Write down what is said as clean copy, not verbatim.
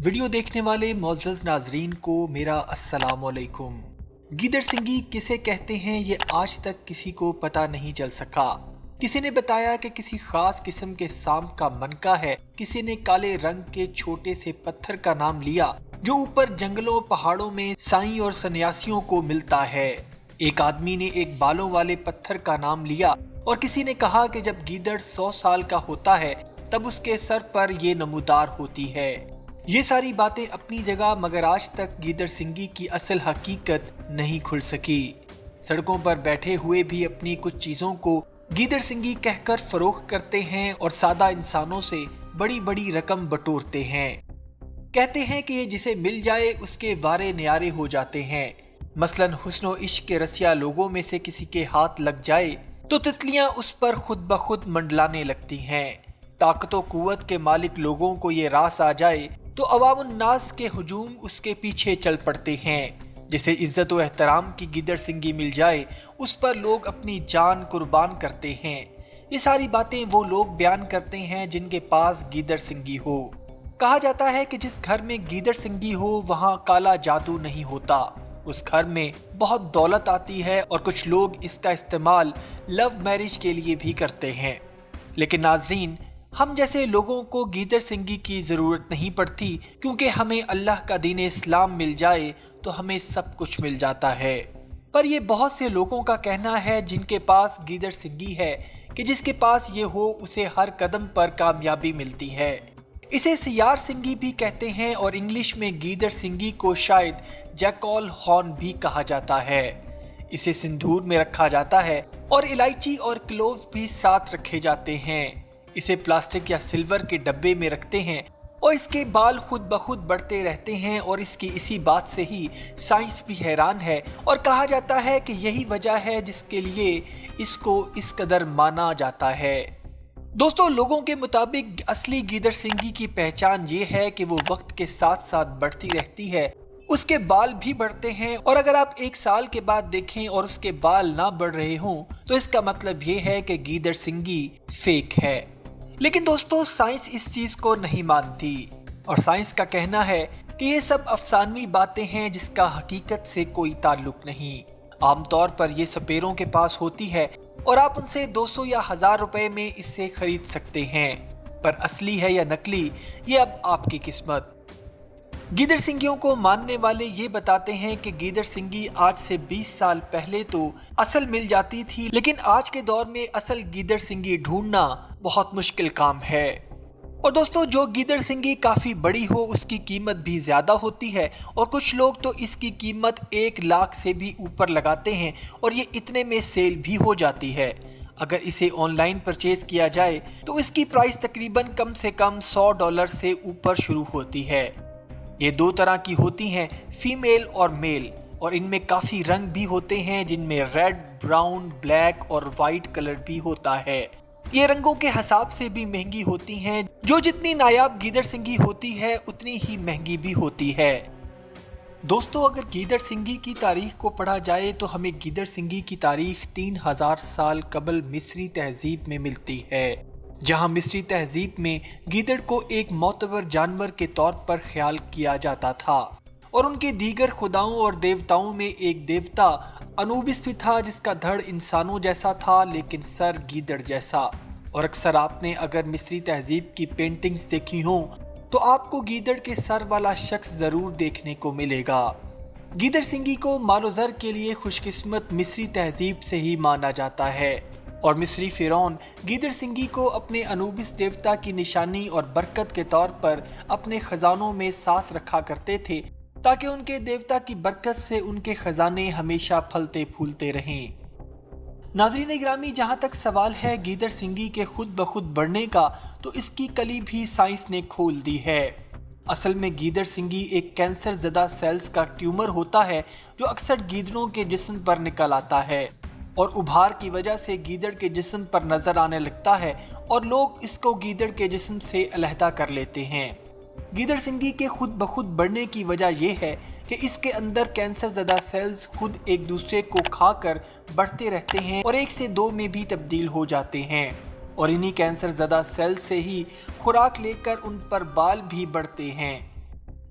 Video دیکھنے والے معزز ناظرین کو میرا السلام علیکم۔ گیدڑ سنگی کسے کہتے ہیں یہ آج تک کسی کو پتہ نہیں چل سکا۔ کسی نے بتایا کہ کسی خاص قسم کے سانپ کا منکا ہے، کسی نے کالے رنگ کے چھوٹے سے پتھر کا نام لیا جو اوپر جنگلوں پہاڑوں میں سائیں اور سنیاسیوں کو ملتا ہے۔ ایک آدمی نے ایک بالوں والے پتھر کا نام لیا اور کسی نے کہا کہ جب گیدڑ 100 سال کا ہوتا ہے تب اس کے سر پر یہ نمودار ہوتی ہے۔ یہ ساری باتیں اپنی جگہ، مگر آج تک گیدڑ سنگی کی اصل حقیقت نہیں کھل سکی۔ سڑکوں پر بیٹھے ہوئے بھی اپنی کچھ چیزوں کو گیدڑ سنگی کہہ کر فروخت کرتے ہیں اور سادہ انسانوں سے بڑی بڑی رقم بٹورتے ہیں۔ کہتے ہیں کہ یہ جسے مل جائے اس کے وارے نیارے ہو جاتے ہیں۔ مثلاً حسن و عشق کے رسیا لوگوں میں سے کسی کے ہاتھ لگ جائے تو تتلیاں اس پر خود بخود منڈلانے لگتی ہیں۔ طاقت و قوت کے مالک لوگوں کو یہ راس آ جائے تو عوام الناس کے ہجوم اس کے پیچھے چل پڑتے ہیں۔ جسے عزت و احترام کی گیدڑ سنگی مل جائے اس پر لوگ اپنی جان قربان کرتے ہیں۔ یہ ساری باتیں وہ لوگ بیان کرتے ہیں جن کے پاس گیدڑ سنگی ہو۔ کہا جاتا ہے کہ جس گھر میں گیدڑ سنگی ہو وہاں کالا جادو نہیں ہوتا، اس گھر میں بہت دولت آتی ہے، اور کچھ لوگ اس کا استعمال لو میرج کے لیے بھی کرتے ہیں۔ لیکن ناظرین، ہم جیسے لوگوں کو گیدڑ سنگی کی ضرورت نہیں پڑتی، کیونکہ ہمیں اللہ کا دین اسلام مل جائے تو ہمیں سب کچھ مل جاتا ہے۔ پر یہ بہت سے لوگوں کا کہنا ہے جن کے پاس گیدڑ سنگی ہے کہ جس کے پاس یہ ہو اسے ہر قدم پر کامیابی ملتی ہے۔ اسے سیار سنگی بھی کہتے ہیں، اور انگلش میں گیدڑ سنگی کو شاید جیکال ہارن بھی کہا جاتا ہے۔ اسے سندور میں رکھا جاتا ہے اور الائچی اور کلوز بھی ساتھ رکھے جاتے ہیں۔ اسے پلاسٹک یا سلور کے ڈبے میں رکھتے ہیں اور اس کے بال خود بخود بڑھتے رہتے ہیں، اور اس کی اسی بات سے ہی سائنس بھی حیران ہے، اور کہا جاتا ہے کہ یہی وجہ ہے جس کے لیے اس کو اس قدر مانا جاتا ہے۔ دوستو، لوگوں کے مطابق اصلی گیدڑ سنگی کی پہچان یہ ہے کہ وہ وقت کے ساتھ ساتھ بڑھتی رہتی ہے، اس کے بال بھی بڑھتے ہیں، اور اگر آپ 1 سال کے بعد دیکھیں اور اس کے بال نہ بڑھ رہے ہوں تو اس کا مطلب یہ ہے کہ گیدڑ سنگی فیک ہے۔ لیکن دوستو، سائنس اس چیز کو نہیں مانتی، اور سائنس کا کہنا ہے کہ یہ سب افسانوی باتیں ہیں جس کا حقیقت سے کوئی تعلق نہیں۔ عام طور پر یہ سپیروں کے پاس ہوتی ہے اور آپ ان سے 200 یا 1000 روپے میں اسے خرید سکتے ہیں، پر اصلی ہے یا نکلی یہ اب آپ کی قسمت۔ گیدڑ سنگیوں کو ماننے والے یہ بتاتے ہیں کہ گیدڑ سنگی آج سے 20 سال پہلے تو اصل مل جاتی تھی، لیکن آج کے دور میں اصل گیدڑ سنگی ڈھونڈنا بہت مشکل کام ہے۔ اور دوستو، جو گیدڑ سنگی کافی بڑی ہو اس کی قیمت بھی زیادہ ہوتی ہے، اور کچھ لوگ تو اس کی قیمت 1 لاکھ سے بھی اوپر لگاتے ہیں، اور یہ اتنے میں سیل بھی ہو جاتی ہے۔ اگر اسے آن لائن پرچیز کیا جائے تو اس کی پرائس تقریباً کم سے کم $100 سے اوپر شروع ہوتی ہے۔ یہ 2 طرح کی ہوتی ہیں، فیمیل اور میل، اور ان میں کافی رنگ بھی ہوتے ہیں جن میں ریڈ، براؤن، بلیک اور وائٹ کلر بھی ہوتا ہے۔ یہ رنگوں کے حساب سے بھی مہنگی ہوتی ہیں، جو جتنی نایاب گیدڑ سنگی ہوتی ہے اتنی ہی مہنگی بھی ہوتی ہے۔ دوستو، اگر گیدڑ سنگی کی تاریخ کو پڑھا جائے تو ہمیں گیدڑ سنگی کی تاریخ 3000 سال قبل مصری تہذیب میں ملتی ہے، جہاں مصری تہذیب میں گیدڑ کو ایک معتبر جانور کے طور پر خیال کیا جاتا تھا، اور ان کے دیگر خداؤں اور دیوتاؤں میں ایک دیوتا انوبس بھی تھا جس کا دھڑ انسانوں جیسا تھا لیکن سر گیدڑ جیسا۔ اور اکثر آپ نے اگر مصری تہذیب کی پینٹنگز دیکھی ہوں تو آپ کو گیدڑ کے سر والا شخص ضرور دیکھنے کو ملے گا۔ گیدڑ سنگی کو مال و زر کے لیے خوش قسمت مصری تہذیب سے ہی مانا جاتا ہے، اور مصری فرعون گیدڑ سنگی کو اپنے انوبس دیوتا کی نشانی اور برکت کے طور پر اپنے خزانوں میں ساتھ رکھا کرتے تھے، تاکہ ان کے دیوتا کی برکت سے ان کے خزانے ہمیشہ پھلتے پھولتے رہیں۔ ناظرین گرامی، جہاں تک سوال ہے گیدڑ سنگی کے خود بخود بڑھنے کا، تو اس کی کلی بھی سائنس نے کھول دی ہے۔ اصل میں گیدڑ سنگی ایک کینسر زدہ سیلز کا ٹیومر ہوتا ہے جو اکثر گیدڑوں کے جسم پر نکل آتا ہے، اور ابھار کی وجہ سے گیدڑ کے جسم پر نظر آنے لگتا ہے، اور لوگ اس کو گیدڑ کے جسم سے علیحدہ کر لیتے ہیں۔ گیدڑ سنگی کے خود بخود بڑھنے کی وجہ یہ ہے کہ اس کے اندر کینسر زدہ سیلز خود ایک دوسرے کو کھا کر بڑھتے رہتے ہیں اور 1 سے 2 میں بھی تبدیل ہو جاتے ہیں، اور انہی کینسر زدہ سیلز سے ہی خوراک لے کر ان پر بال بھی بڑھتے ہیں۔